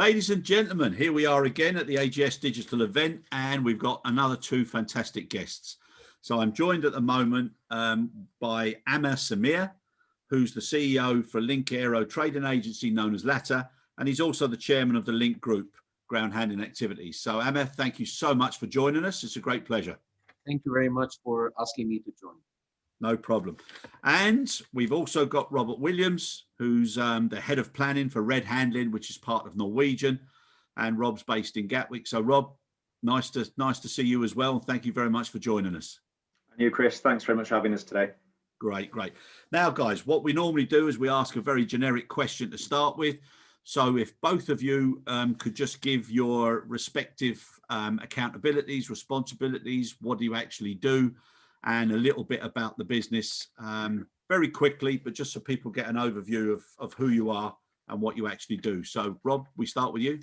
Ladies and gentlemen, here we are again at the AGS Digital event, and we've got another two fantastic guests. So I'm joined at the moment by Samir, who's the CEO for Link Aero trading agency known as LATA, and he's also the chairman of the Link Group ground handling activities. So Amir, thank you so much for joining us. It's a great pleasure. Thank you very much for asking me to join. No problem. And we've also got Robert Williams, who's the head of planning for Red Handling, which is part of Norwegian, and Rob's based in Gatwick. So Rob, nice to see you as well. Thank you very much for joining us. And you, Chris, thanks very much for having us today. Great. Now, guys, what we normally do is we ask a very generic question to start with. So if both of you could just give your respective accountabilities, responsibilities, what do you actually do, and a little bit about the business very quickly, but just so people get an overview of who you are and what you actually do. So Rob, we start with you.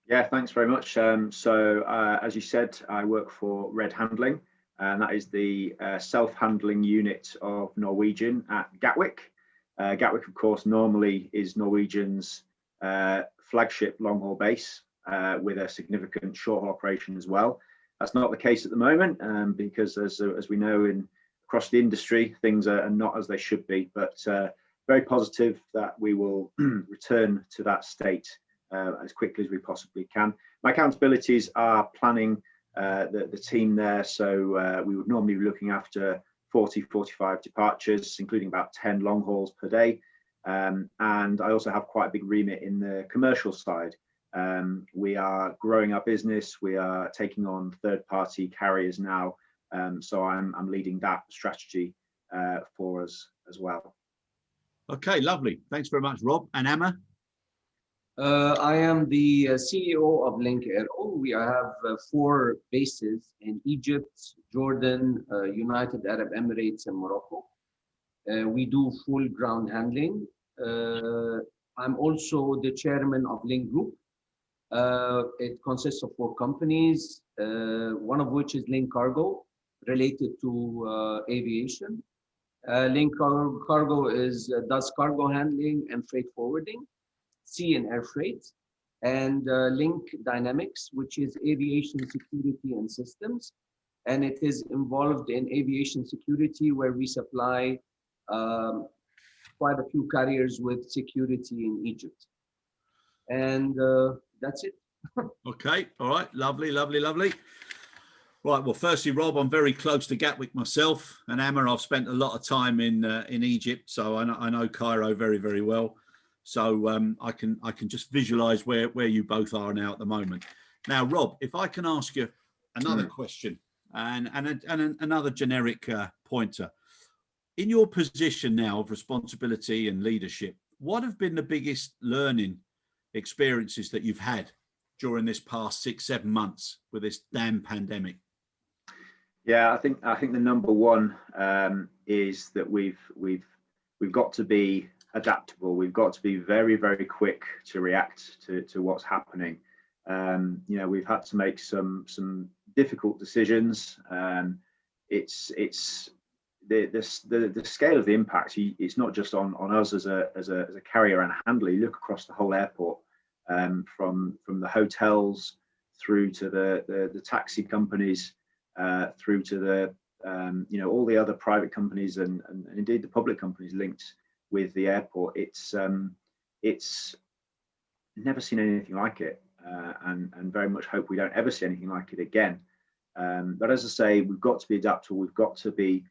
Yeah, thanks very much. As you said, I work for Red Handling, and that is the self-handling unit of Norwegian at Gatwick. Gatwick, of course, normally is Norwegian's flagship long-haul base with a significant short-haul operation as well. That's not the case at the moment because, as we know, across the industry, things are not as they should be. But very positive that we will return to that state as quickly as we possibly can. My accountabilities are planning the team there. So we would normally be looking after 40-45 departures, including about 10 long hauls per day. And I also have quite a big remit in the commercial side. We are growing our business. We are taking on third-party carriers now. So I'm leading that strategy for us as well. Okay, lovely. Thanks very much, Rob. And Emma? I am the CEO of Link Aero. We have 4 bases in Egypt, Jordan, United Arab Emirates, and Morocco. We do full ground handling. I'm also the chairman of Link Group. It consists of 4 companies, one of which is Link Cargo, related to aviation. Link Cargo does cargo handling and freight forwarding, sea and air freight, and Link Dynamics, which is aviation security and systems. And it is involved in aviation security, where we supply quite a few carriers with security in Egypt. And that's it. Okay. All right. Lovely. Right. Well, firstly, Rob, I'm very close to Gatwick myself, and Emma, I've spent a lot of time in Egypt, so I know Cairo very, very well. So I can just visualize where you both are now at the moment. Now, Rob, if I can ask you another question and another generic pointer. In your position now of responsibility and leadership, what have been the biggest learning experiences that you've had during this past 6-7 months with this damn pandemic? Yeah, I think the number one is that we've got to be adaptable. We've got to be very, very quick to react to what's happening. We've had to make some difficult decisions. It's the scale of the impact. It's not just on us as a carrier and handler. You look across the whole airport, from the hotels through to the taxi companies, through to the all the other private companies and indeed the public companies linked with the airport. It's never seen anything like it, and very much hope we don't ever see anything like it again. But as I say, we've got to be adaptable. We've got to be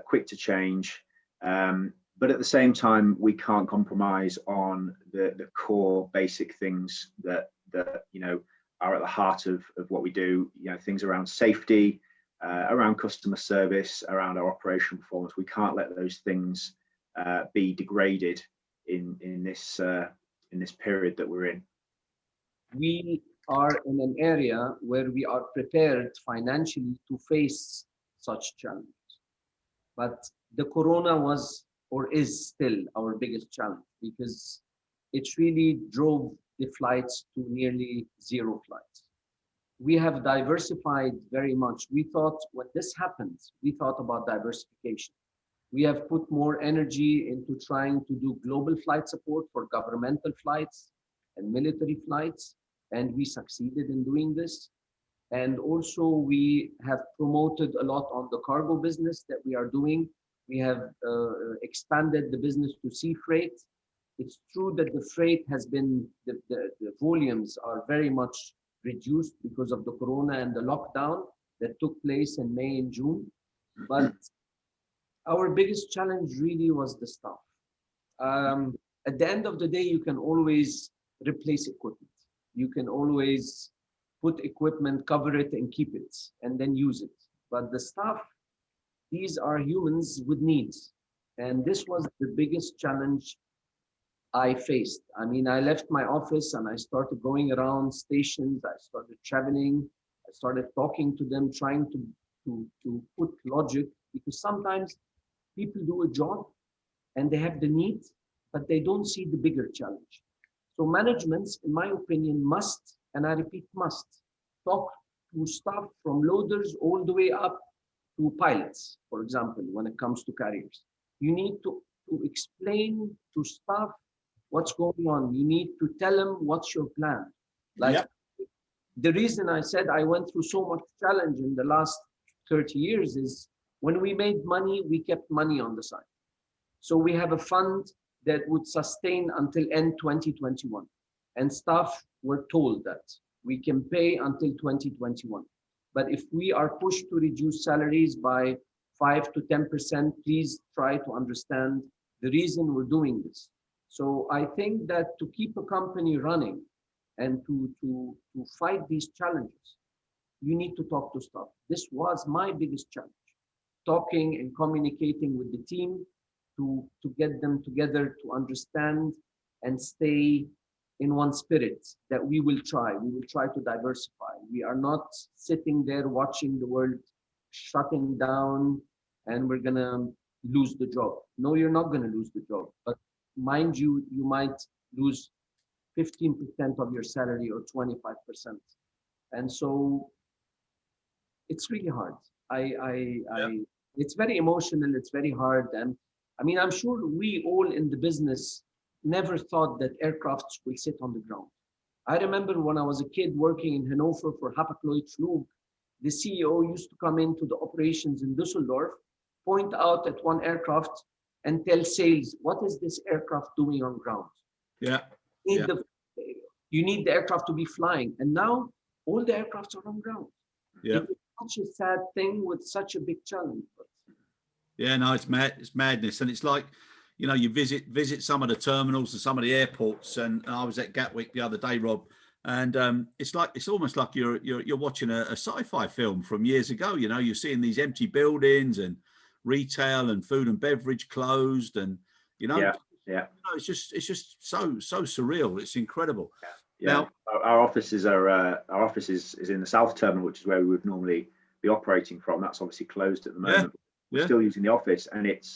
quick to change, but at the same time, we can't compromise on the core basic things that are at the heart of what we do. Things around safety, around customer service, around our operational performance. We can't let those things be degraded in this period that we're in. We are in an area where we are prepared financially to face such challenges. But the corona was or is still our biggest challenge, because it really drove the flights to nearly 0 flights. We have diversified very much. We thought when this happened, we thought about diversification. We have put more energy into trying to do global flight support for governmental flights, and military flights, and we succeeded in doing this. And also we have promoted a lot on the cargo business that we are doing. We have expanded the business to sea freight. It's true that the freight has been, the volumes are very much reduced because of the corona and the lockdown that took place in May and June. But our biggest challenge really was the staff. At the end of the day, you can always replace equipment. You can always put equipment, cover it and keep it and then use it. But the staff, these are humans with needs. And this was the biggest challenge I faced. I mean, I left my office and I started going around stations. I started traveling. I started talking to them, trying to put logic, because sometimes people do a job and they have the need, but they don't see the bigger challenge. So managements, in my opinion, must, and I repeat, must talk to staff from loaders all the way up to pilots, for example, when it comes to carriers. You need to explain to staff what's going on. You need to tell them what's your plan. Like, yep. The reason I said I went through so much challenge in the last 30 years is when we made money, we kept money on the side. So we have a fund that would sustain until end 2021. And staff were told that we can pay until 2021. But if we are pushed to reduce salaries by 5 to 10%, please try to understand the reason we're doing this. So I think that to keep a company running and to fight these challenges, you need to talk to staff. This was my biggest challenge, talking and communicating with the team to get them together, to understand and stay in one spirit that we will try to diversify. We are not sitting there watching the world shutting down and we're gonna lose the job. No, you're not gonna lose the job, but mind you, you might lose 15% of your salary or 25%. And so it's really hard. It's very emotional, it's very hard. And I mean, I'm sure we all in the business never thought that aircrafts will sit on the ground. I remember when I was a kid working in Hanover for Hapag-Lloyd Flug, the CEO used to come into the operations in Düsseldorf, point out at one aircraft and tell sales, what is this aircraft doing on ground? Yeah. You need the aircraft to be flying. And now all the aircrafts are on ground. Yeah. It's such a sad thing with such a big challenge. Yeah, no, it's madness. And it's like, you know, you visit some of the terminals and some of the airports. And I was at Gatwick the other day, Rob, and it's almost like you're watching a sci-fi film from years ago. You know, you're seeing these empty buildings and retail and food and beverage closed, and you know, it's just so surreal. It's incredible. Yeah. Now our office is in the South Terminal, which is where we would normally be operating from. That's obviously closed at the moment. Yeah. We're still using the office, and it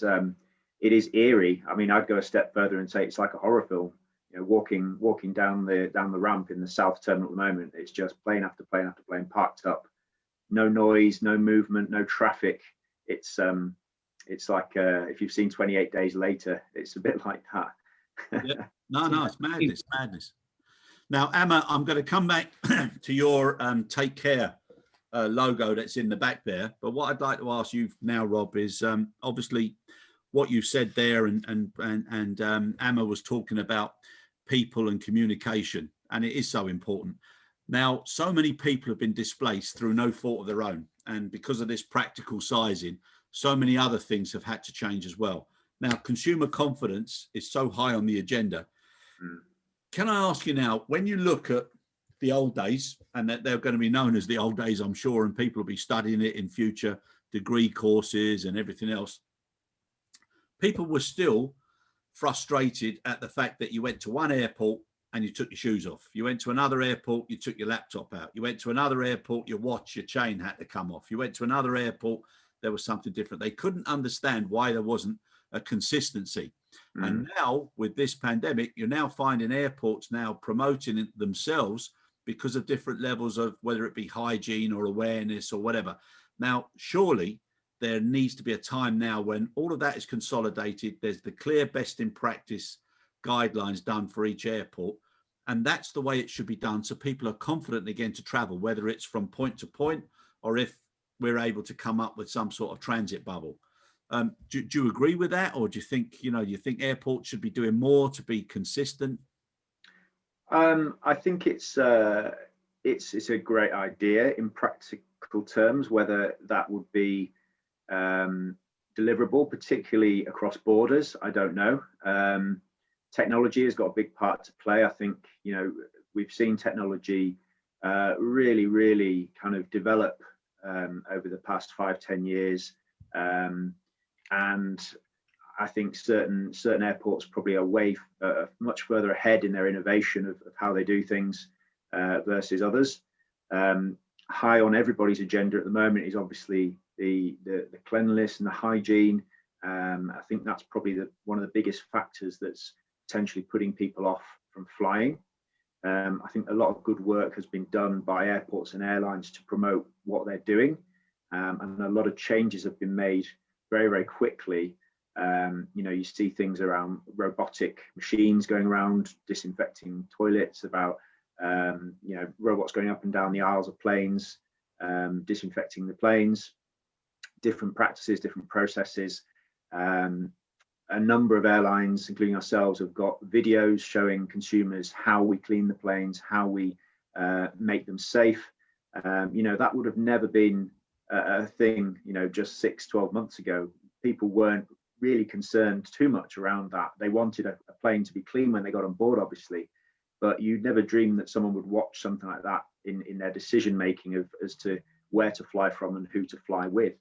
is eerie. I mean, I'd go a step further and say it's like a horror film. You know, walking down the ramp in the South Terminal at the moment, it's just plane after plane after plane parked up, no noise, no movement, no traffic. It's like if you've seen 28 Days Later, it's a bit like that. Yeah. No, it's madness. Now, Amma, I'm going to come back to your Take Care logo that's in the back there. But what I'd like to ask you now, Rob, is obviously what you said there, and Amma was talking about people and communication, and it is so important. Now, so many people have been displaced through no fault of their own, and because of this practical sizing, so many other things have had to change as well. Now, consumer confidence is so high on the agenda. Can I ask you now, when you look at the old days, and that they're going to be known as the old days, I'm sure, and people will be studying it in future degree courses and everything else, people were still frustrated at the fact that you went to one airport and you took your shoes off. You went to another airport, you took your laptop out. You went to another airport, your watch, your chain had to come off. You went to another airport, there was something different. They couldn't understand why there wasn't a consistency. And now with this pandemic, you're now finding airports now promoting it themselves because of different levels of whether it be hygiene or awareness or whatever. Now, surely there needs to be a time now when all of that is consolidated. There's the clear best in practice guidelines done for each airport, And that's the way it should be done. So people are confident again to travel, whether it's from point to point or if we're able to come up with some sort of transit bubble. Do you agree with that? Or do you think, you think airports should be doing more to be consistent? I think it's a great idea in practical terms. Whether that would be deliverable, particularly across borders, I don't know. Technology has got a big part to play. I think we've seen technology really kind of develop over the past 5-10 years, and I think certain airports probably are much further ahead in their innovation of how they do things versus others. High on everybody's agenda at the moment is obviously the cleanliness and the hygiene. I think that's probably one of the biggest factors that's potentially putting people off from flying. I think a lot of good work has been done by airports and airlines to promote what they're doing, and a lot of changes have been made very quickly. You see things around robotic machines going around disinfecting toilets, about robots going up and down the aisles of planes, disinfecting the planes, different practices, different processes. A number of airlines, including ourselves, have got videos showing consumers how we clean the planes, how we make them safe. That would have never been a thing, just 6-12 months ago. People weren't really concerned too much around that. They wanted a plane to be clean when they got on board, obviously, but you'd never dream that someone would watch something like that in their decision making as to where to fly from and who to fly with.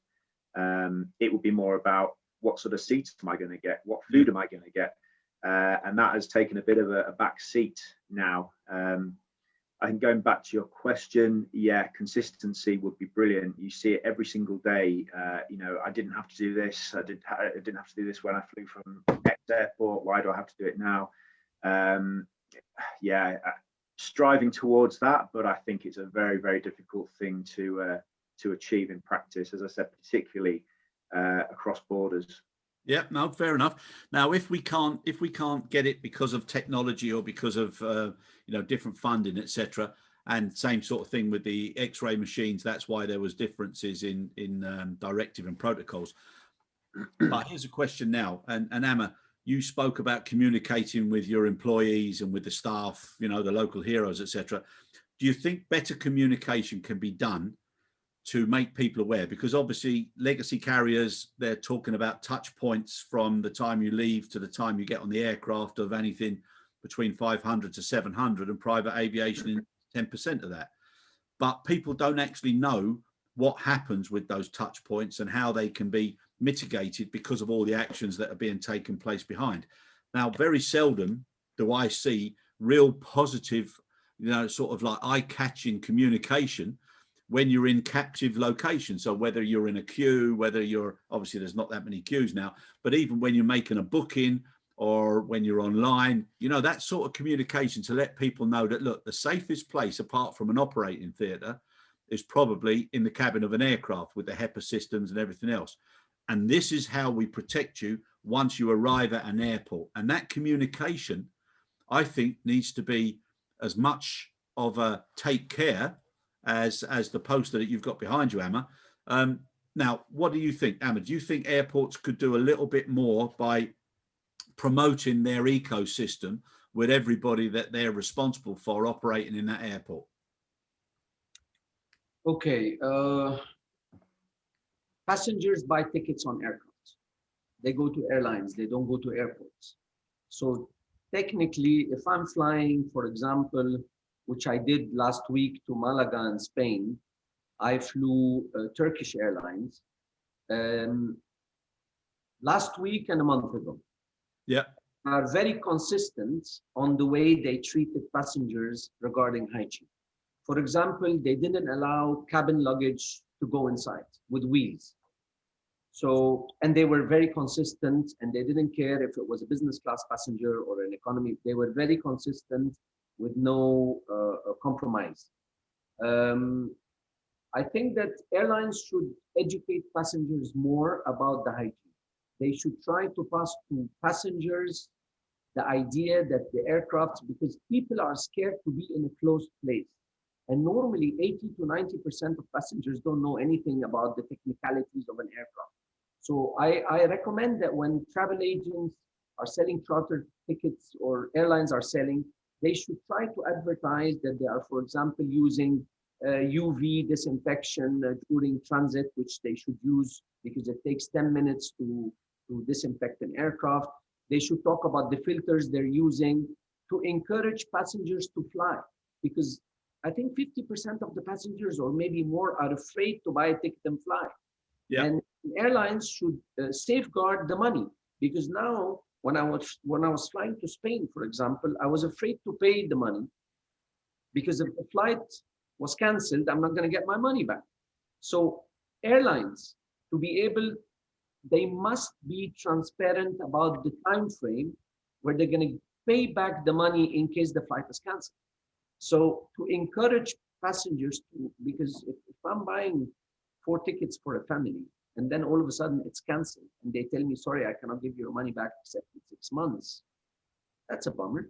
It would be more about what sort of seats am I going to get, what food am I going to get, and that has taken a bit of a back seat now. I think going back to your question, consistency would be brilliant. You see it every single day. I didn't have to do this. I didn't have to do this when I flew from X airport. Why do I have to do it now? Striving towards that, but I think it's a very difficult thing to achieve in practice, as I said, particularly across borders. Yeah, no, fair enough. Now, if we can't get it because of technology or because of different funding, etc., and same sort of thing with the X-ray machines, that's why there was differences in directive and protocols. But here's a question now, and Amma, you spoke about communicating with your employees and with the staff, the local heroes, etc. Do you think better communication can be done to make people aware? Because obviously legacy carriers, they're talking about touch points from the time you leave to the time you get on the aircraft of anything between 500 to 700, and private aviation in 10% of that. But people don't actually know what happens with those touch points and how they can be mitigated because of all the actions that are being taken place behind. Now, very seldom do I see real positive, sort of like eye-catching communication when you're in captive locations. So whether you're in a queue, whether you're, obviously there's not that many queues now, but even when you're making a booking or when you're online, that sort of communication to let people know that, look, the safest place apart from an operating theatre is probably in the cabin of an aircraft with the HEPA systems and everything else. And this is how we protect you once you arrive at an airport. And that communication, I think, needs to be as much of a take care as the poster that you've got behind you, Amma. Now, what do you think, Amma? Do you think airports could do a little bit more by promoting their ecosystem with everybody that they're responsible for operating in that airport? Okay. Passengers buy tickets on aircraft. They go to airlines. They don't go to airports. So technically, if I'm flying, for example, which I did last week to Malaga in Spain, I flew Turkish Airlines last week and a month ago. Yeah. Are very consistent on the way they treated passengers regarding hygiene. For example, they didn't allow cabin luggage to go inside with wheels. So, and they were very consistent, and they didn't care if it was a business class passenger or an economy. They were very consistent with no compromise. I think that airlines should educate passengers more about the hygiene. They should try to pass to passengers the idea that the aircraft, because people are scared to be in a closed place. And normally 80 to 90% of passengers don't know anything about the technicalities of an aircraft. So I recommend that when travel agents are selling charter tickets or airlines are selling, they should try to advertise that they are, for example, using UV disinfection during transit, which they should use because it takes 10 minutes to disinfect an aircraft. They should talk about the filters they're using to encourage passengers to fly, because I think 50% of the passengers or maybe more are afraid to buy a ticket and fly. Yeah. And airlines should safeguard the money, because now when I was flying to Spain, for example, I was afraid to pay the money because if the flight was canceled, I'm not going to get my money back. So airlines, to be able, they must be transparent about the time frame where they're going to pay back the money in case the flight is canceled. So to encourage passengers to, because if I'm buying 4 tickets for a family and then all of a sudden it's canceled and they tell me, sorry, I cannot give you your money back except in 6 months, that's a bummer.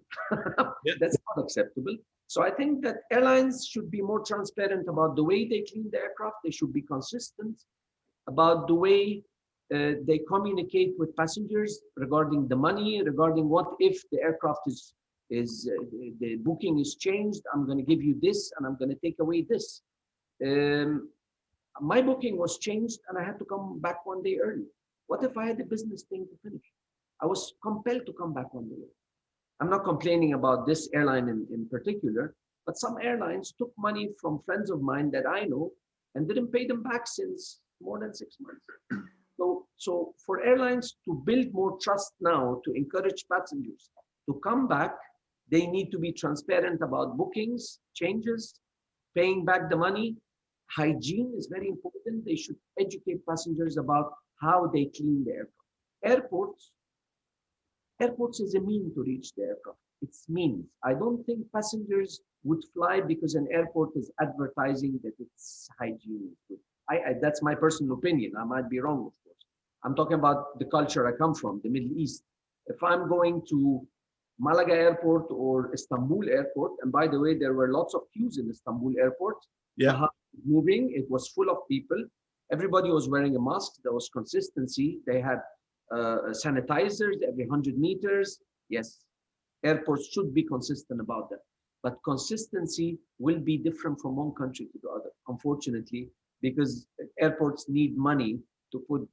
Yeah. That's not acceptable. So I think that airlines should be more transparent about the way they clean the aircraft. They should be consistent about the way they communicate with passengers regarding the money, regarding what if the aircraft is the booking is changed, I'm going to give you this and I'm going to take away this. My booking was changed and I had to come back 1 day early. What if I had a business thing to finish? I was compelled to come back 1 day early. I'm not complaining about this airline in particular, but some airlines took money from friends of mine that I know and didn't pay them back since more than 6 months. So for airlines to build more trust now, to encourage passengers to come back, they need to be transparent about bookings, changes, paying back the money. Hygiene is very important. They should educate passengers about how they clean the aircraft. Airports is a mean to reach the aircraft. It's means. I don't think passengers would fly because an airport is advertising that its hygiene is good. That's my personal opinion. I might be wrong, of course. I'm talking about the culture I come from, the Middle East. If I'm going to Malaga Airport or Istanbul Airport, and by the way, there were lots of queues in Istanbul Airport. Yeah. Moving, it was full of people. Everybody was wearing a mask. There was consistency. They had sanitizers every 100 meters. Yes, airports should be consistent about that. But consistency will be different from one country to the other, unfortunately, because airports need money to put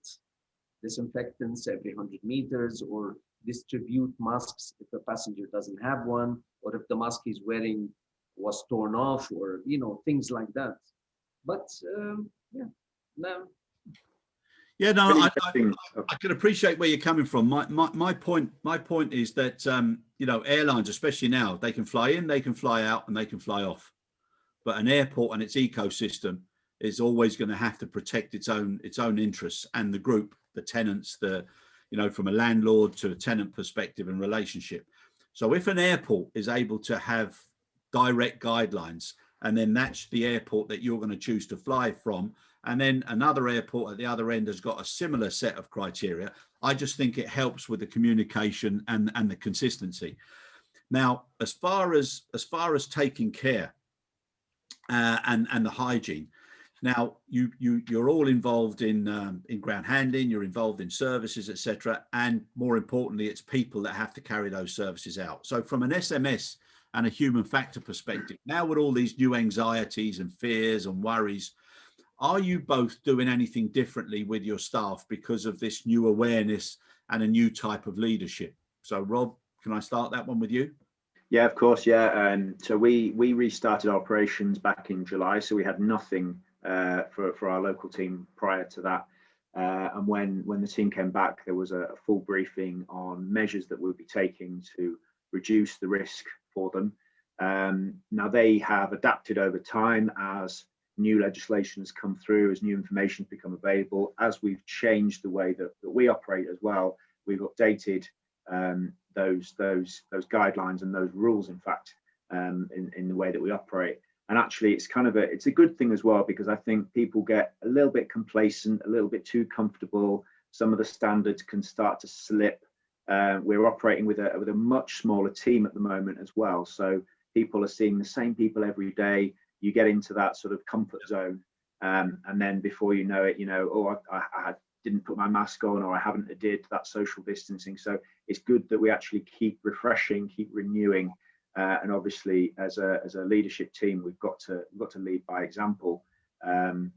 disinfectants every 100 meters or distribute masks if a passenger doesn't have one, or if the mask he's wearing was torn off, or things like that. But yeah, no. Yeah, no, Really I can appreciate where you're coming from. My point is that airlines, especially now, they can fly in, they can fly out, and they can fly off. But an airport and its ecosystem is always going to have to protect its own interests and the group, the tenants, from a landlord to a tenant perspective and relationship. So if an airport is able to have direct guidelines, and then that's the airport that you're going to choose to fly from, and then another airport at the other end has got a similar set of criteria, I just think it helps with the communication and the consistency. Now, as far as taking care and the hygiene, now you're all involved in ground handling, you're involved in services, etc., and more importantly, it's people that have to carry those services out. So from an SMS and a human factor perspective, now with all these new anxieties and fears and worries, are you both doing anything differently with your staff because of this new awareness and a new type of leadership? So Rob, can I start that one with you? Yeah, of course. Yeah. So we restarted operations back in July. So we had nothing for our local team prior to that. And when the team came back, there was a full briefing on measures that we'll be taking to reduce the risk for them. Now they have adapted over time as new legislation has come through, as new information has become available, as we've changed the way that we operate as well. We've updated those guidelines and those rules, in fact, in the way that we operate. And actually, it's a good thing as well, because I think people get a little bit complacent, a little bit too comfortable. Some of the standards can start to slip, We're operating with a much smaller team at the moment as well. So people are seeing the same people every day. You get into that sort of comfort zone. And then before you know it, oh, I didn't put my mask on, or I haven't adhered to that social distancing. So it's good that we actually keep refreshing, keep renewing. And obviously, as a leadership team, we've got to lead by example. We're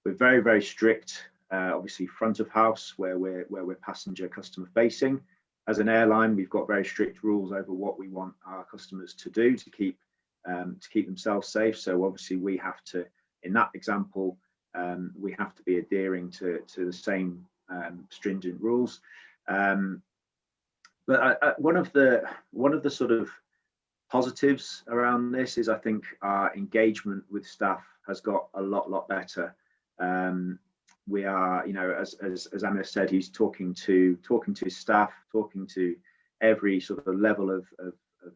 very, very strict. Obviously, front of house, where we're passenger customer facing. As an airline, we've got very strict rules over what we want our customers to do to keep themselves safe. So obviously, we have to, in that example, we have to be adhering to the same stringent rules. But one of the sort of positives around this is, I think, our engagement with staff has got a lot better. We are, as Amir said, he's talking to his staff, talking to every sort of level of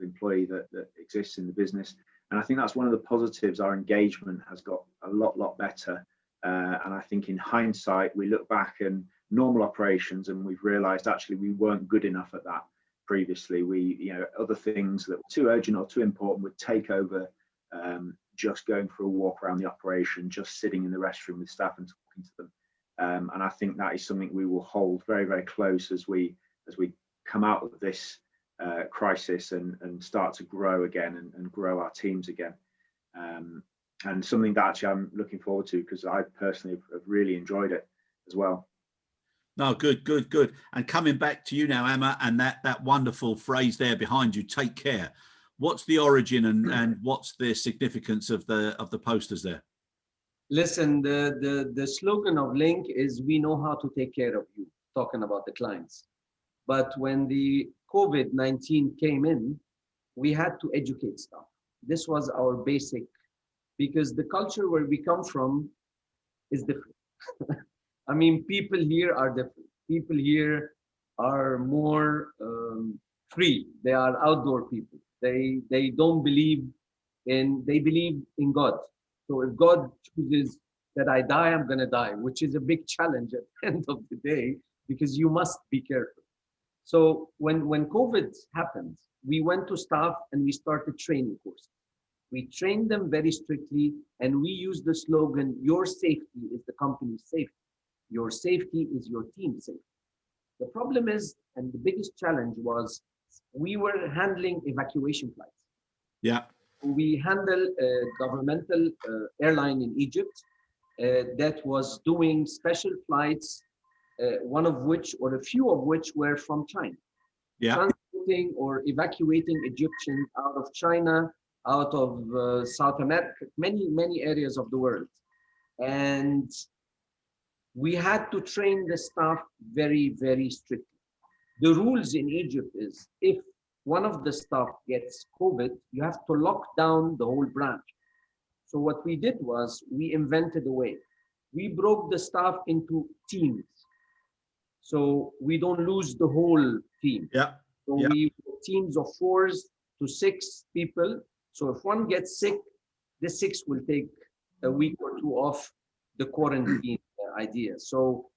employee that exists in the business. And I think that's one of the positives. Our engagement has got a lot better. And I think in hindsight, we look back in normal operations and we've realized actually we weren't good enough at that previously. Other things that were too urgent or too important would take over just going for a walk around the operation, just sitting in the restroom with staff and talking to them. And I think that is something we will hold very, very close as we come out of this crisis and start to grow again and grow our teams again. And something that actually I'm looking forward to, because I personally have really enjoyed it as well. No, good. And coming back to you now, Emma, and that wonderful phrase there behind you, take care. What's the origin and what's the significance of the posters there? Listen, the slogan of Link is, we know how to take care of you, talking about the clients. But when the COVID-19 came in, we had to educate staff. This was our basic, because the culture where we come from is different. I mean, people here are different. People here are more free. They are outdoor people. They don't believe they believe in God. So if God chooses that I die, I'm gonna die, which is a big challenge at the end of the day, because you must be careful. So when COVID happened, we went to staff and we started training courses. We trained them very strictly, and we used the slogan, your safety is the company's safety. Your safety is your team's safety. The problem is, and the biggest challenge was, we were handling evacuation flights. Yeah. We handle a governmental airline in Egypt that was doing special flights, one of which, or a few of which, were from China. Yeah. Transporting or evacuating Egyptians out of China, out of South America, many areas of the world. And we had to train the staff very, very strictly. The rules in Egypt is, if one of the staff gets COVID, you have to lock down the whole branch. So what we did was, we invented a way. We broke the staff into teams, so we don't lose the whole team. Yeah. So we teams of 4 to 6 people. So if one gets sick, the 6 will take a week or 2 off the quarantine idea. So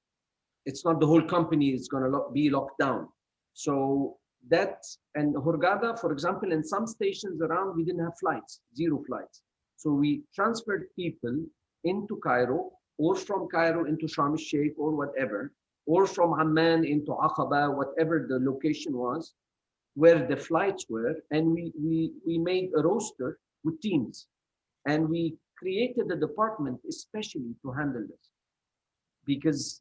it's not the whole company is going to be locked down. So that, and Hurghada, for example, in some stations around, we didn't have flights, 0 flights. So we transferred people into Cairo, or from Cairo into Sharm el-Sheikh or whatever, or from Amman into Aqaba, whatever the location was, where the flights were. And we made a roster with teams. And we created a department especially to handle this. Because,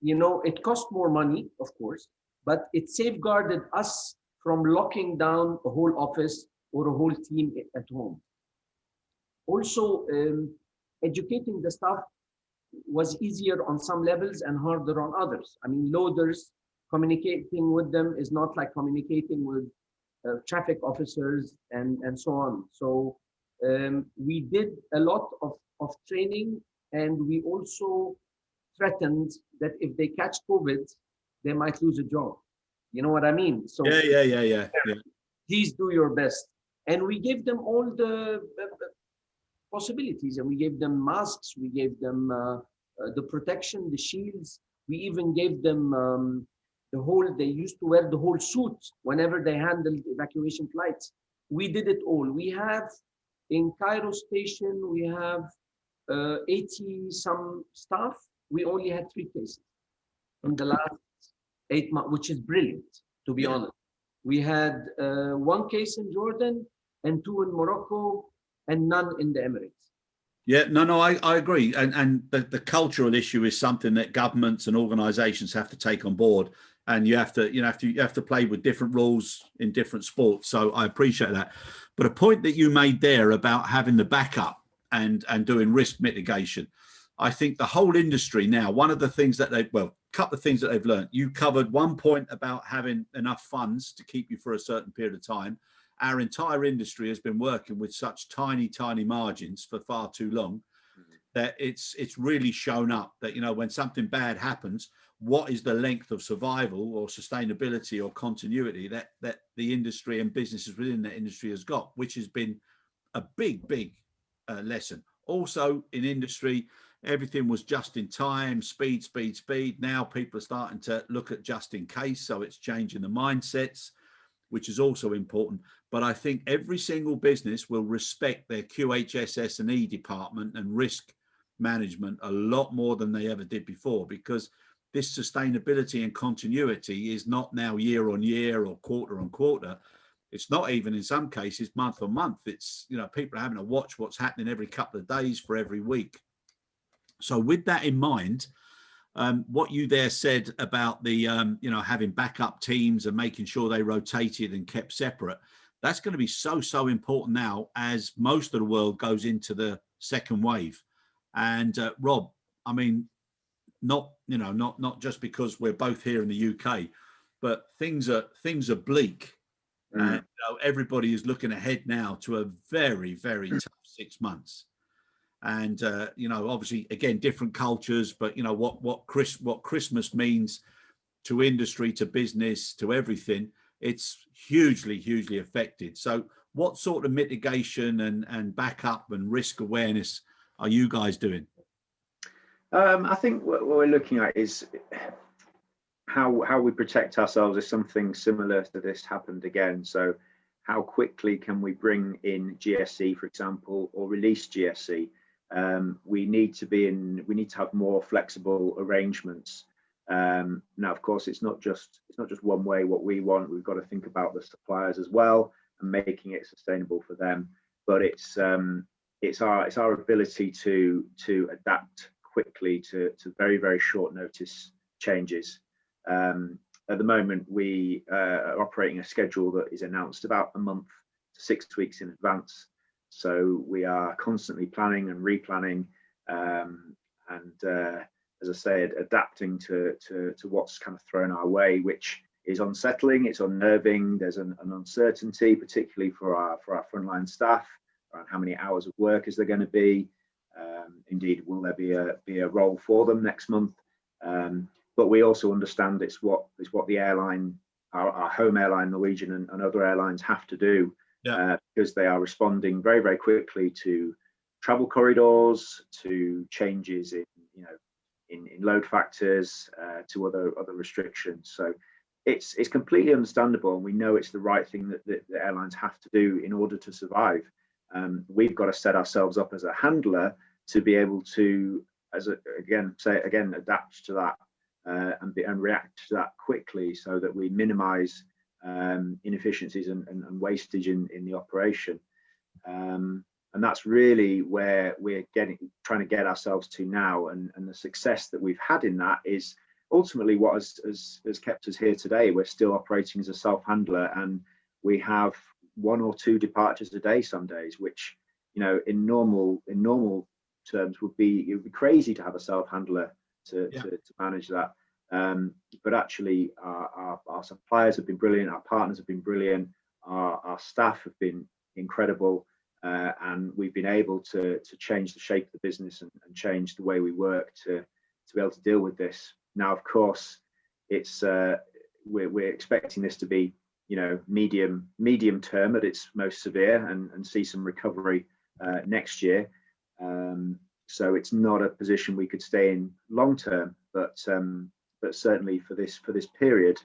it cost more money, of course, but it safeguarded us from locking down a whole office or a whole team at home. Also, educating the staff was easier on some levels and harder on others. I mean, loaders, communicating with them is not like communicating with traffic officers and so on. So we did a lot of training, and we also threatened that if they catch COVID, they might lose a job. You know what I mean? So Yeah. Please do your best. And we gave them all the possibilities, and we gave them masks, we gave them the protection, the shields. We even gave them they used to wear the whole suit whenever they handled evacuation flights. We did it all. We have in Cairo station, we have 80 some staff. We only had 3 cases in the last 8 months, which is brilliant, to be honest. We had 1 case in Jordan and 2 in Morocco and none in the Emirates. Yeah, no, I agree. And the cultural issue is something that governments and organizations have to take on board. And you have to play with different rules in different sports. So I appreciate that. But a point that you made there about having the backup and doing risk mitigation, I think the whole industry now, one of the things that couple of things that they've learned. You covered one point about having enough funds to keep you for a certain period of time. Our entire industry has been working with such tiny margins for far too long that it's really shown up that, when something bad happens, what is the length of survival or sustainability or continuity that the industry and businesses within that industry has got, which has been a big lesson. Also in industry, everything was just in time, speed. Now people are starting to look at just in case. So it's changing the mindsets, which is also important. But I think every single business will respect their QHSS&E department and risk management a lot more than they ever did before, because this sustainability and continuity is not now year on year or quarter on quarter. It's not even in some cases month on month. It's, people are having to watch what's happening every couple of days for every week. So with that in mind, what you there said about the, having backup teams and making sure they rotated and kept separate, that's going to be so important now as most of the world goes into the second wave. And Rob, I mean, not just because we're both here in the UK, but things are bleak. And everybody is looking ahead now to a very tough 6 months. And obviously, again, different cultures, but what Christmas means to industry, to business, to everything, it's hugely affected. So what sort of mitigation and backup and risk awareness are you guys doing? I think what we're looking at is how we protect ourselves if something similar to this happened again. So how quickly can we bring in GSC, for example, or release GSC? We need to have more flexible arrangements. Now, of course, it's not just one way what we want. We've got to think about the suppliers as well and making it sustainable for them. But it's our ability to adapt quickly to very short notice changes. At the moment, we are operating a schedule that is announced about a month to 6 weeks in advance. So we are constantly planning and replanning, and as I said, adapting to what's kind of thrown our way, which is unsettling. It's unnerving. There's an uncertainty, particularly for our frontline staff, around how many hours of work is there going to be. Indeed, will there be a role for them next month? But we also understand it's what the airline, our home airline, Norwegian, and other airlines have to do. Because they are responding very quickly to travel corridors, to changes in load factors, to other restrictions. So it's completely understandable, and we know it's the right thing that the airlines have to do in order to survive. We've got to set ourselves up as a handler to be able to, adapt to that and react to that quickly, so that we minimise inefficiencies and wastage in the operation. And that's really where we're trying to get ourselves to now. And the success that we've had in that is ultimately what has kept us here today. We're still operating as a self-handler, and we have 1 or 2 departures a day some days, which, in normal terms it would be crazy to have a self-handler to manage that. But actually our suppliers have been brilliant, our partners have been brilliant, our staff have been incredible, and we've been able to change the shape of the business and change the way we work to be able to deal with this. Now, of course, it's we're expecting this to be medium term at its most severe, and see some recovery next year. So it's not a position we could stay in long term, but but certainly for this period,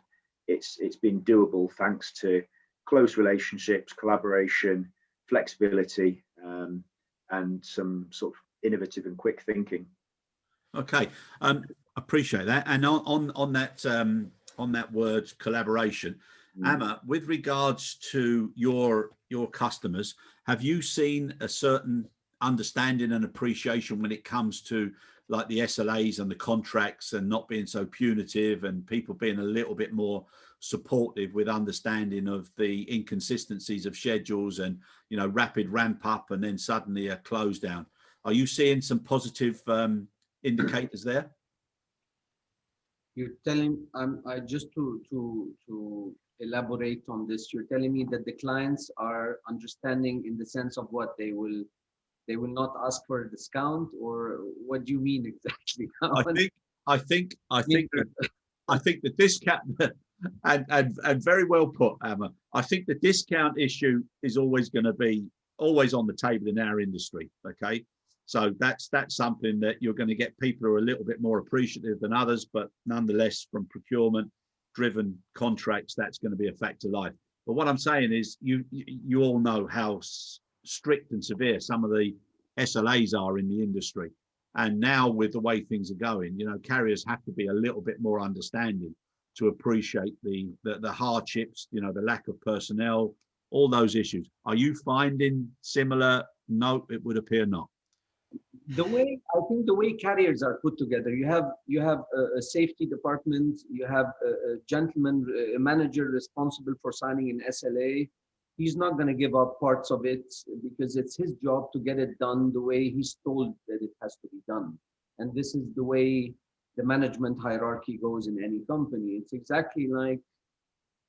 it's been doable thanks to close relationships, collaboration, flexibility, and some sort of innovative and quick thinking. Okay, appreciate that. And on that word collaboration, Amma, with regards to your customers, have you seen a certain understanding and appreciation when it comes to like the SLAs and the contracts and not being so punitive and people being a little bit more supportive with understanding of the inconsistencies of schedules and, you know, rapid ramp up and then suddenly a close down? Are you seeing some positive indicators there? You're telling, I just to elaborate on this, you're telling me that the clients are understanding in the sense of what they will not ask for a discount, or what do you mean exactly? I think the discount and very well put, Amma. I think the discount issue is always going to be on the table in our industry. Okay, so that's something that you're going to get people who are a little bit more appreciative than others, but nonetheless, from procurement driven contracts, that's going to be a fact of life. But what I'm saying is, you all know how strict and severe some of the SLAs are in the industry. And now with the way things are going, you know, carriers have to be a little bit more understanding to appreciate the hardships, you know, the lack of personnel, all those issues. Are you finding similar? No, it would appear not. I think the way carriers are put together, you have a safety department, you have a gentleman, a manager responsible for signing an SLA. He's not going to give up parts of it because it's his job to get it done the way he's told that it has to be done. And this is the way the management hierarchy goes in any company. It's exactly like,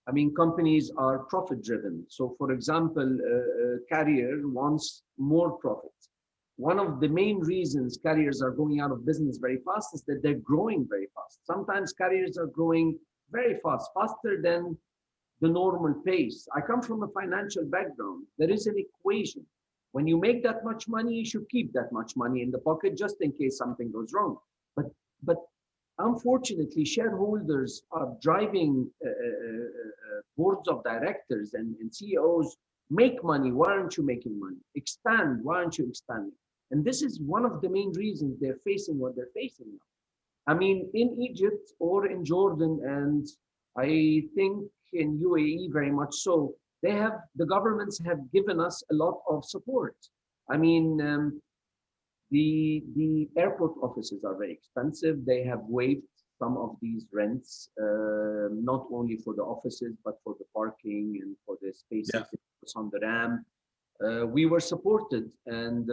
I mean, companies are profit driven. So for example, a carrier wants more profit. One of the main reasons carriers are going out of business very fast is that they're growing very fast. Sometimes carriers are growing very fast, faster than the normal pace. I come from a financial background. There is an equation. When you make that much money, you should keep that much money in the pocket just in case something goes wrong. But unfortunately, shareholders are driving boards of directors and CEOs. Make money. Why aren't you making money? Expand. Why aren't you expanding? And this is one of the main reasons they're facing what they're facing now. I mean, in Egypt or in Jordan, and I think in UAE very much so, the governments have given us a lot of support. I mean, the airport offices are very expensive. They have waived some of these rents, not only for the offices, but for the parking and for the spaces on the ramp. We were supported, and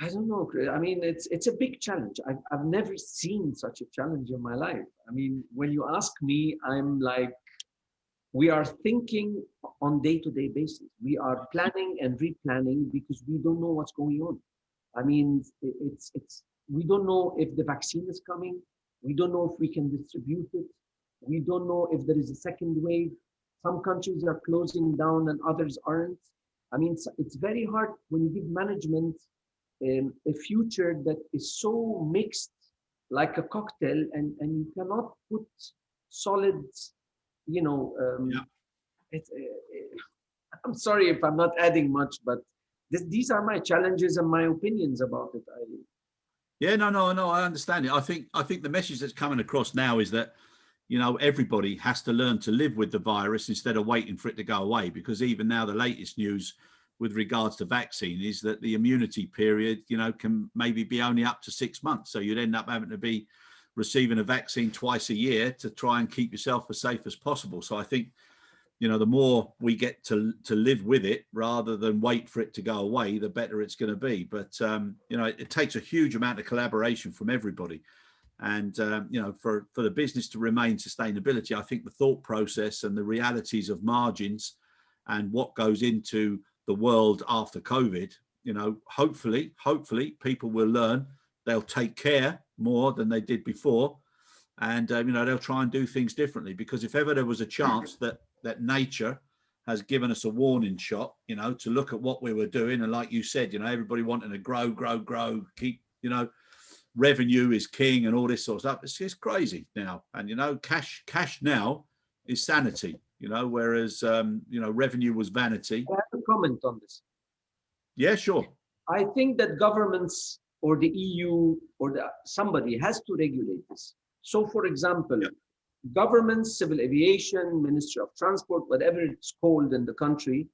I don't know. I mean, it's a big challenge. I've never seen such a challenge in my life. I mean, when you ask me, I'm like, we are thinking on day-to-day basis. We are planning and replanning because we don't know what's going on. I mean, we don't know if the vaccine is coming. We don't know if we can distribute it. We don't know if there is a second wave. Some countries are closing down and others aren't. I mean, it's very hard when you give management a future that is so mixed, like a cocktail, and you cannot put solid, you know, I'm sorry if I'm not adding much, but these are my challenges and my opinions about it. No, I understand it. I think the message that's coming across now is that, you know, everybody has to learn to live with the virus instead of waiting for it to go away, because even now the latest news with regards to vaccine is that the immunity period, you know, can maybe be only up to 6 months. So you'd end up having to be receiving a vaccine twice a year to try and keep yourself as safe as possible. So I think, you know, the more we get to live with it rather than wait for it to go away, the better it's going to be. But, you know, it takes a huge amount of collaboration from everybody. And, you know, for the business to remain sustainability, I think the thought process and the realities of margins and what goes into the world after COVID, you know, hopefully people will learn. They'll take care more than they did before. And, you know, they'll try and do things differently, because if ever there was a chance that nature has given us a warning shot, you know, to look at what we were doing. And like you said, you know, everybody wanting to grow, keep, you know, revenue is king and all this sort of stuff. It's just crazy now. And, you know, cash now is sanity, you know, whereas, you know, revenue was vanity. I have a comment on this. Yeah, sure. I think that governments or the EU or somebody has to regulate this. So, for example, governments, civil aviation, Ministry of Transport, whatever it's called in the country,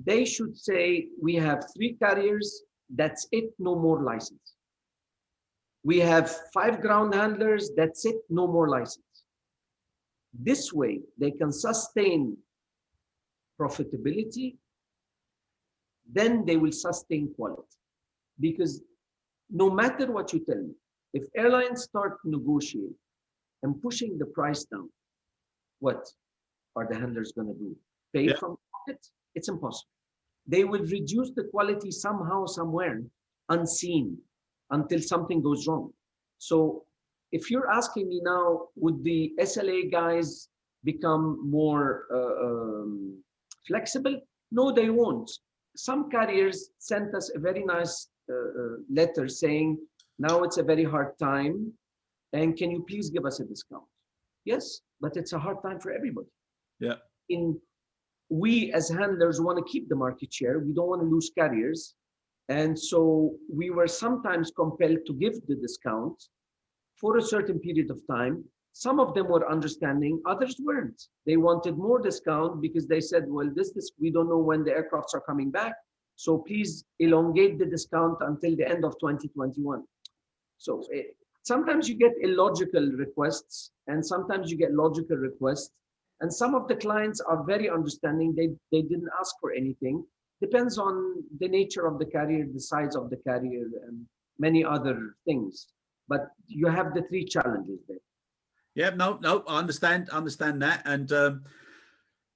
they should say, we have 3 carriers, that's it, no more license. We have 5 ground handlers, that's it, no more license. This way, they can sustain profitability, then they will sustain quality. Because no matter what you tell me, if airlines start negotiating and pushing the price down, what are the handlers going to do? Pay from pocket? It's impossible. They will reduce the quality somehow, somewhere, unseen, until something goes wrong. So if you're asking me now, would the SLA guys become more flexible? No, they won't. Some carriers sent us a very nice letter saying, now it's a very hard time, and can you please give us a discount? Yes, but it's a hard time for everybody. Yeah. We as handlers want to keep the market share. We don't want to lose carriers. And so we were sometimes compelled to give the discount for a certain period of time. Some of them were understanding, others weren't. They wanted more discount because they said, well, this we don't know when the aircrafts are coming back. So please elongate the discount until the end of 2021. So sometimes you get illogical requests and sometimes you get logical requests. And some of the clients are very understanding. They didn't ask for anything. Depends on the nature of the carrier, the size of the carrier, and many other things. But you have the 3 challenges there. Yeah, no, I understand that. And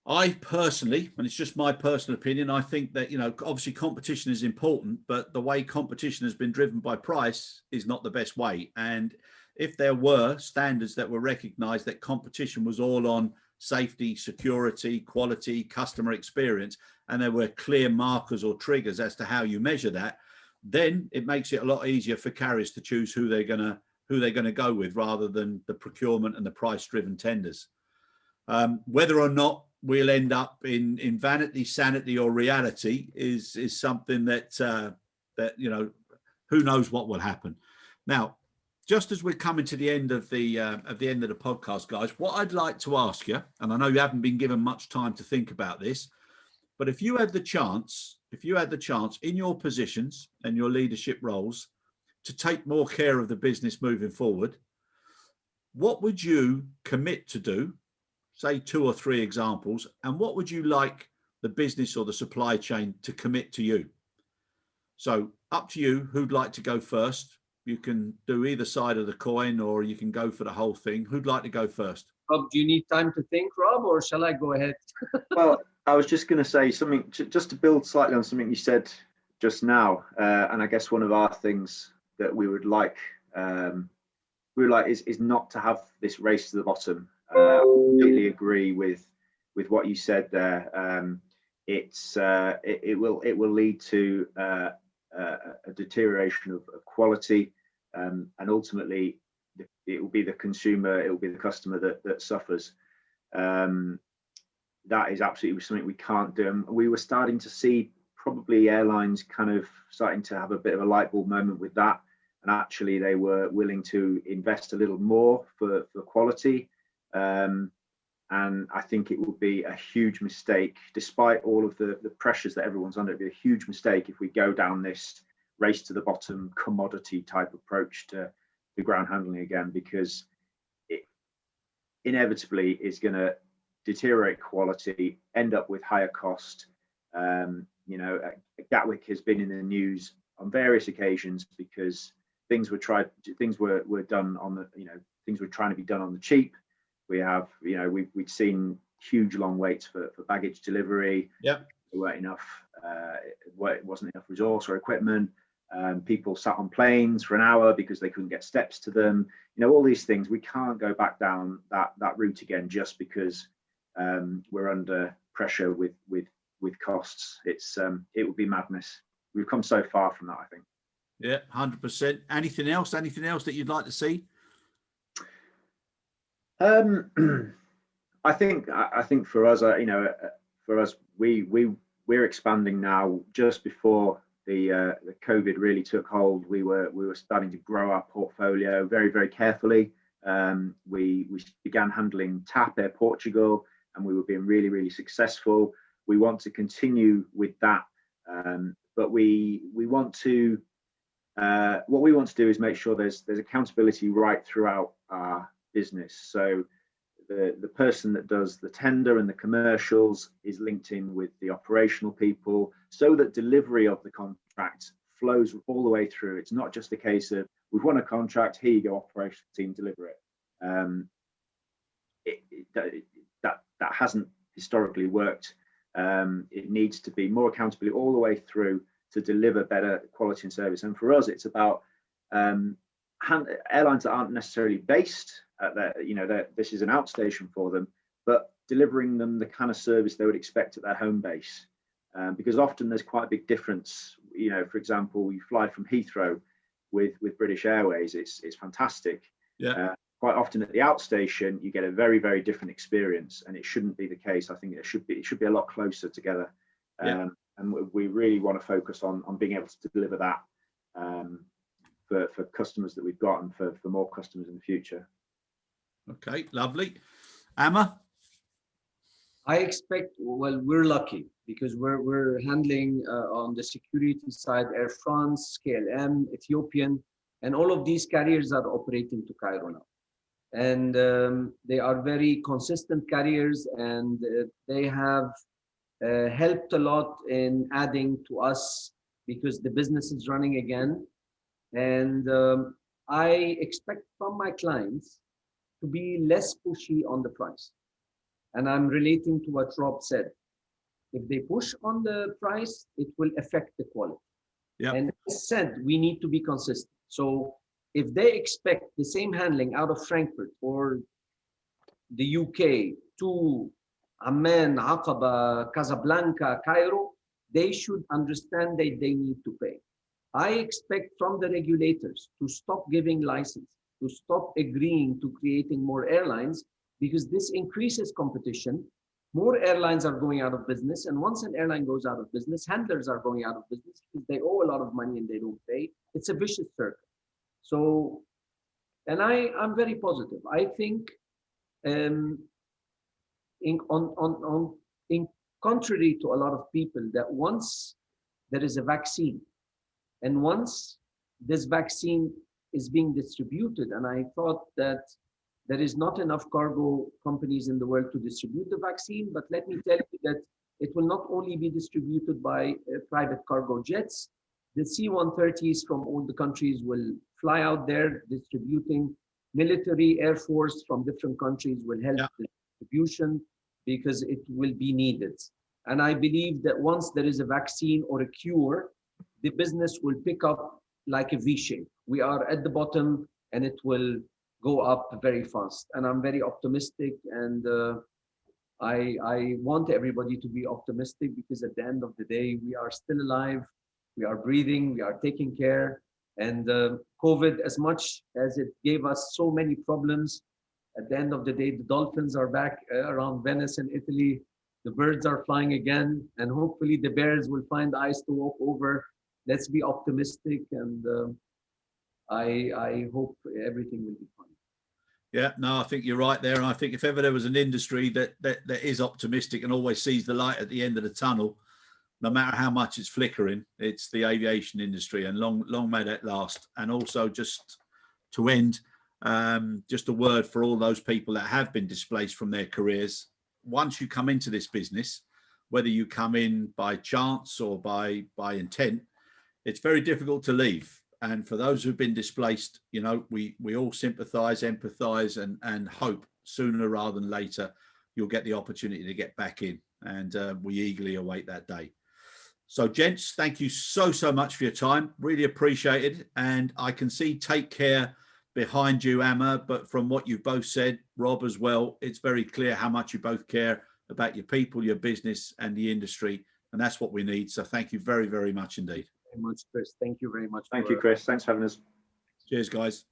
I personally, and it's just my personal opinion, I think that, you know, obviously competition is important, but the way competition has been driven by price is not the best way. And if there were standards that were recognized that competition was all on safety, security, quality, customer experience, and there were clear markers or triggers as to how you measure that, then it makes it a lot easier for carriers to choose who they're going to go with, rather than the procurement and the price-driven tenders. Whether or not we'll end up in vanity, sanity, or reality is something that you know, who knows what will happen. Now, just as we're coming to the end of the podcast, guys, what I'd like to ask you, and I know you haven't been given much time to think about this, but if you had the chance in your positions and your leadership roles to take more care of the business moving forward, what would you commit to do? Say 2 or 3 examples, and what would you like the business or the supply chain to commit to you? So up to you, who'd like to go first? You can do either side of the coin, or you can go for the whole thing. Who'd like to go first? Rob, do you need time to think, Rob, or shall I go ahead? Well, I was just going to say something, just to build slightly on something you said just now. And I guess one of our things that we would like is not to have this race to the bottom. I completely agree with what you said there. It will lead to a deterioration of quality, and ultimately it will be the consumer, it will be the customer that suffers. That is absolutely something we can't do. And we were starting to see probably airlines kind of starting to have a bit of a light bulb moment with that, and actually they were willing to invest a little more for quality. And I think it would be a huge mistake, despite all of the pressures that everyone's under. It'd be a huge mistake if we go down this race to the bottom commodity type approach to the ground handling again, because it inevitably is going to deteriorate quality, end up with higher cost. You know, Gatwick has been in the news on various occasions because things were done on the, you know, things were trying to be done on the cheap. We have, you know, we'd seen huge long waits for baggage delivery. Yep. There weren't enough, it wasn't enough resource or equipment. People sat on planes for an hour because they couldn't get steps to them. You know, all these things. We can't go back down that route again just because we're under pressure with costs. It would be madness. We've come so far from that, I think. Yeah, 100%. Anything else? Anything else that you'd like to see? I think for us, for us, we're expanding now. Just before the COVID really took hold, we were starting to grow our portfolio very, very carefully. We began handling TAP Air Portugal, and we were being really, really successful. We want to continue with that, but we want to. What we want to do is make sure there's accountability right throughout our business. So the person that does the tender and the commercials is linked in with the operational people, so that delivery of the contract flows all the way through. It's not just a case of we've won a contract, here you go, operational team, deliver it. That hasn't historically worked. It needs to be more accountability all the way through to deliver better quality and service. And for us, it's about airlines that aren't necessarily based at their, this is an outstation for them, but delivering them the kind of service they would expect at their home base. Because often there's quite a big difference. For example, you fly from Heathrow with British Airways, it's fantastic. Yeah. Quite often at the outstation, you get a very, very different experience, and it shouldn't be the case. I think it should be a lot closer together. Yeah. And we really want to focus on being able to deliver that for customers that we've got, and for more customers in the future. Okay, lovely. Amma? I expect, well, we're lucky because we're handling on the security side Air France, KLM, Ethiopian, and all of these carriers are operating to Cairo now. And they are very consistent carriers, and they have helped a lot in adding to us because the business is running again. And I expect from my clients to be less pushy on the price. And I'm relating to what Rob said. If they push on the price, it will affect the quality. Yeah. And as said, we need to be consistent. So if they expect the same handling out of Frankfurt or the UK to Amman, Aqaba, Casablanca, Cairo, they should understand that they need to pay. I expect from the regulators to stop giving license, to stop agreeing to creating more airlines, because this increases competition. More airlines are going out of business. And once an airline goes out of business, handlers are going out of business because they owe a lot of money and they don't pay. It's a vicious circle. So, and I'm very positive. I think in contrary to a lot of people, that once there is a vaccine and once this vaccine is being distributed, and I thought that there is not enough cargo companies in the world to distribute the vaccine, but let me tell you that it will not only be distributed by private cargo jets. The C-130s from all the countries will fly out there distributing. Military, Air Force from different countries will help the distribution because it will be needed. And I believe that once there is a vaccine or a cure, the business will pick up like a V-shape. We are at the bottom and it will go up very fast. And I'm very optimistic, and I want everybody to be optimistic, because at the end of the day, we are still alive, we are breathing, we are taking care. And COVID, as much as it gave us so many problems, at the end of the day, the dolphins are back around Venice and Italy. The birds are flying again, and hopefully the bears will find ice to walk over. Let's be optimistic, and I hope everything will be fine. Yeah, no, I think you're right there. And I think if ever there was an industry that is optimistic and always sees the light at the end of the tunnel, no matter how much it's flickering, it's the aviation industry, and long may that last. And also, just to end, just a word for all those people that have been displaced from their careers. Once you come into this business, whether you come in by chance or by intent, it's very difficult to leave. And for those who've been displaced, we all sympathize, empathize, and hope sooner rather than later you'll get the opportunity to get back in. And we eagerly await that day. So, gents, thank you so much for your time. Really appreciate it. And I can see Take Care behind you, Amma, but from what you've both said, Rob as well, it's very clear how much you both care about your people, your business, and the industry. And that's what we need. So thank you very, very much indeed. very much, Chris. Thank you very much. Thank you, Chris. Thanks for having us. Cheers, guys.